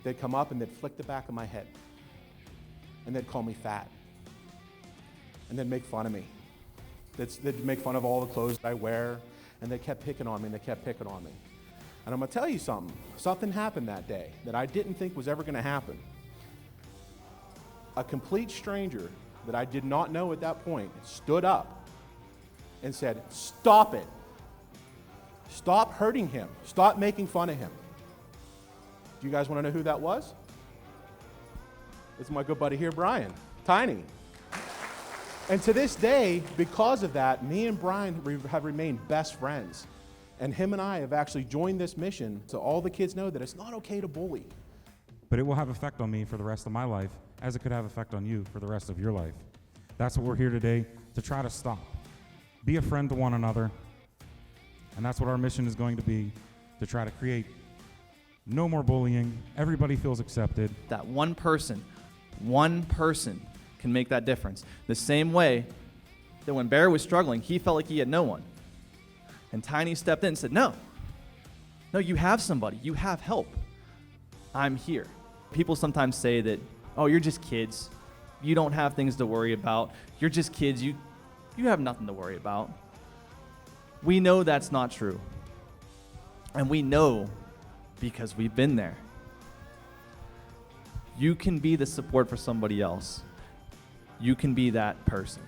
they'd come up and they'd flick the back of my head. And they'd call me fat. And they'd make fun of me. They'd make fun of all the clothes that I wear. And they kept picking on me, and they kept picking on me. And I'm gonna tell you something. Something happened that day that I didn't think was ever gonna happen. A complete stranger that I did not know at that point stood up and said, "Stop it. Stop hurting him. Stop making fun of him." Do you guys want to know who that was? It's my good buddy here, Brian, Tiny. And to this day, because of that, me and Brian have remained best friends. And him and I have actually joined this mission so all the kids know that it's not okay to bully. But it will have effect on me for the rest of my life, as it could have effect on you for the rest of your life. That's what we're here today to try to stop. Be a friend to one another. And that's what our mission is going to be, to try to create no more bullying. Everybody feels accepted. That one person can make that difference. The same way that when Bear was struggling, he felt like he had no one. And Tiny stepped in and said, no, you have somebody. You have help. I'm here. People sometimes say that, oh, you're just kids. You don't have things to worry about. You're just kids. You have nothing to worry about. We know that's not true. And we know because we've been there. You can be the support for somebody else. You can be that person.